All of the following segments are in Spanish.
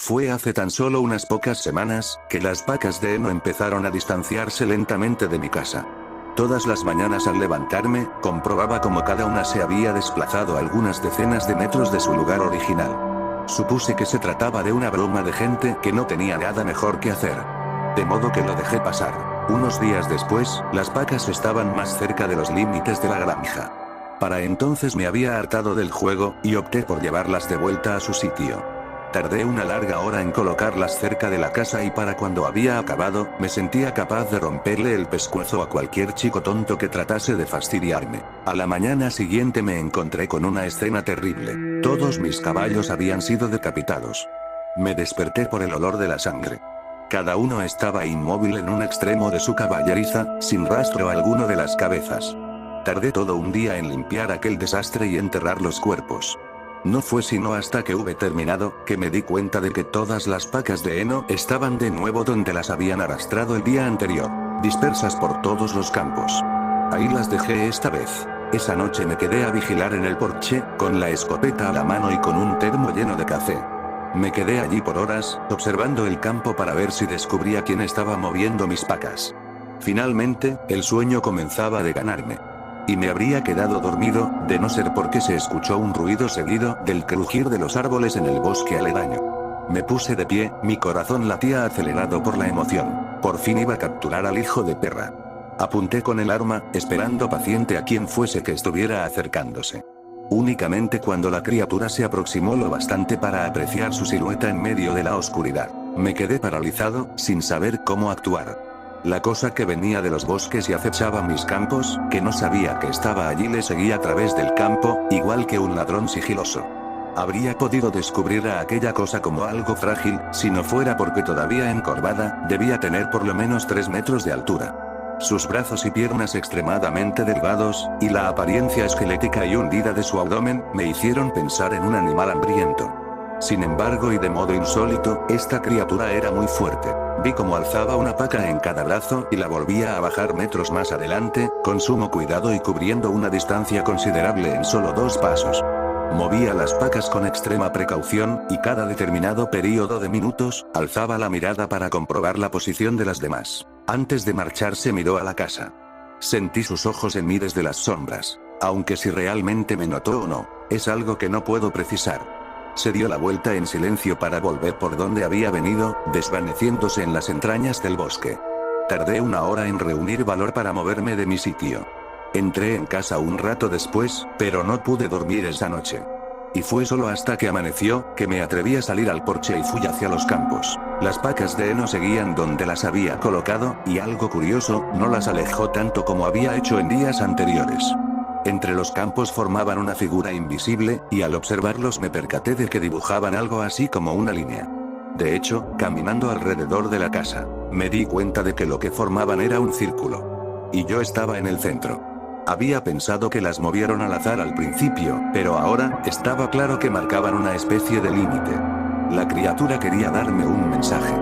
Fue hace tan solo unas pocas semanas, que las vacas de heno empezaron a distanciarse lentamente de mi casa. Todas las mañanas al levantarme, comprobaba como cada una se había desplazado algunas decenas de metros de su lugar original. Supuse que se trataba de una broma de gente que no tenía nada mejor que hacer. De modo que lo dejé pasar. Unos días después, las vacas estaban más cerca de los límites de la granja. Para entonces me había hartado del juego, y opté por llevarlas de vuelta a su sitio. Tardé una larga hora en colocarlas cerca de la casa y para cuando había acabado, me sentía capaz de romperle el pescuezo a cualquier chico tonto que tratase de fastidiarme. A la mañana siguiente me encontré con una escena terrible. Todos mis caballos habían sido decapitados. Me desperté por el olor de la sangre. Cada uno estaba inmóvil en un extremo de su caballeriza, sin rastro alguno de las cabezas. Tardé todo un día en limpiar aquel desastre y enterrar los cuerpos. No fue sino hasta que hube terminado, que me di cuenta de que todas las vacas de heno estaban de nuevo donde las habían arrastrado el día anterior, dispersas por todos los campos. Ahí las dejé esta vez. Esa noche me quedé a vigilar en el porche, con la escopeta a la mano y con un termo lleno de café. Me quedé allí por horas, observando el campo para ver si descubría quién estaba moviendo mis vacas. Finalmente, el sueño comenzaba a ganarme. Y me habría quedado dormido, de no ser porque se escuchó un ruido seguido del crujir de los árboles en el bosque aledaño. Me puse de pie, mi corazón latía acelerado por la emoción. Por fin iba a capturar al hijo de perra. Apunté con el arma, esperando paciente a quien fuese que estuviera acercándose. Únicamente cuando la criatura se aproximó lo bastante para apreciar su silueta en medio de la oscuridad, me quedé paralizado, sin saber cómo actuar. La cosa que venía de los bosques y acechaba mis campos, que no sabía que estaba allí, le seguía a través del campo, igual que un ladrón sigiloso. Habría podido descubrir a aquella cosa como algo frágil, si no fuera porque todavía encorvada, debía tener por lo menos 3 metros de altura. Sus brazos y piernas extremadamente delgados, y la apariencia esquelética y hundida de su abdomen, me hicieron pensar en un animal hambriento. Sin embargo y de modo insólito, esta criatura era muy fuerte. Vi cómo alzaba una paca en cada brazo y la volvía a bajar metros más adelante, con sumo cuidado y cubriendo una distancia considerable en solo 2 pasos. Movía las pacas con extrema precaución, y cada determinado período de minutos, alzaba la mirada para comprobar la posición de las demás. Antes de marcharse miró a la casa. Sentí sus ojos en mí desde las sombras. Aunque si realmente me notó o no, es algo que no puedo precisar. Se dio la vuelta en silencio para volver por donde había venido, desvaneciéndose en las entrañas del bosque. Tardé una hora en reunir valor para moverme de mi sitio. Entré en casa un rato después, pero no pude dormir esa noche. Y fue solo hasta que amaneció, que me atreví a salir al porche y fui hacia los campos. Las vacas de heno seguían donde las había colocado, y algo curioso, no las alejó tanto como había hecho en días anteriores. Entre los campos formaban una figura invisible, y al observarlos me percaté de que dibujaban algo así como una línea. De hecho, caminando alrededor de la casa, me di cuenta de que lo que formaban era un círculo. Y yo estaba en el centro. Había pensado que las movieron al azar al principio, pero ahora, estaba claro que marcaban una especie de límite. La criatura quería darme un mensaje.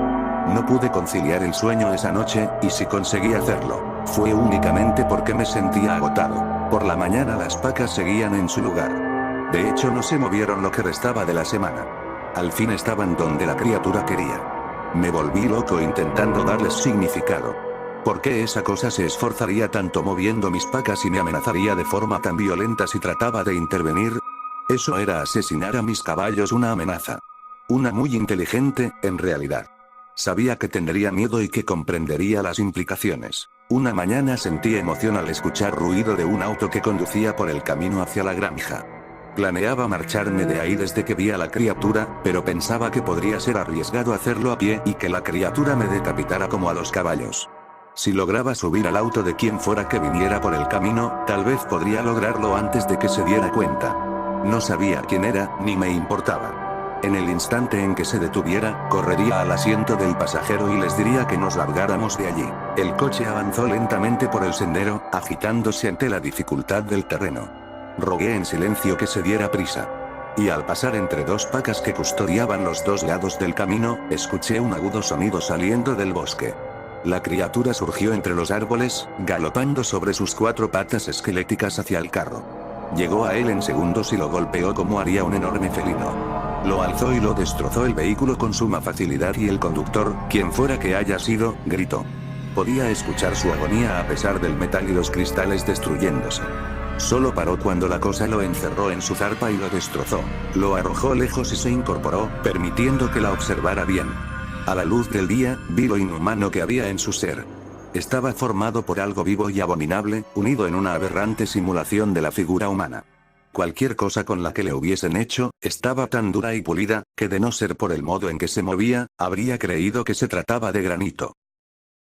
No pude conciliar el sueño esa noche, y si conseguí hacerlo, fue únicamente porque me sentía agotado. Por la mañana las vacas seguían en su lugar. De hecho no se movieron lo que restaba de la semana. Al fin estaban donde la criatura quería. Me volví loco intentando darles significado. ¿Por qué esa cosa se esforzaría tanto moviendo mis vacas y me amenazaría de forma tan violenta si trataba de intervenir? Eso era asesinar a mis caballos, una amenaza. Una muy inteligente, en realidad. Sabía que tendría miedo y que comprendería las implicaciones. Una mañana sentí emoción al escuchar ruido de un auto que conducía por el camino hacia la granja. Planeaba marcharme de ahí desde que vi a la criatura, pero pensaba que podría ser arriesgado hacerlo a pie y que la criatura me decapitara como a los caballos. Si lograba subir al auto de quien fuera que viniera por el camino, tal vez podría lograrlo antes de que se diera cuenta. No sabía quién era, ni me importaba. En el instante en que se detuviera, correría al asiento del pasajero y les diría que nos largáramos de allí. El coche avanzó lentamente por el sendero, agitándose ante la dificultad del terreno. Rogué en silencio que se diera prisa. Y al pasar entre 2 vacas que custodiaban los 2 lados del camino, escuché un agudo sonido saliendo del bosque. La criatura surgió entre los árboles, galopando sobre sus 4 patas esqueléticas hacia el carro. Llegó a él en segundos y lo golpeó como haría un enorme felino. Lo alzó y lo destrozó el vehículo con suma facilidad y el conductor, quien fuera que haya sido, gritó. Podía escuchar su agonía a pesar del metal y los cristales destruyéndose. Solo paró cuando la cosa lo encerró en su zarpa y lo destrozó. Lo arrojó lejos y se incorporó, permitiendo que la observara bien. A la luz del día, vi lo inhumano que había en su ser. Estaba formado por algo vivo y abominable, unido en una aberrante simulación de la figura humana. Cualquier cosa con la que le hubiesen hecho, estaba tan dura y pulida, que de no ser por el modo en que se movía, habría creído que se trataba de granito.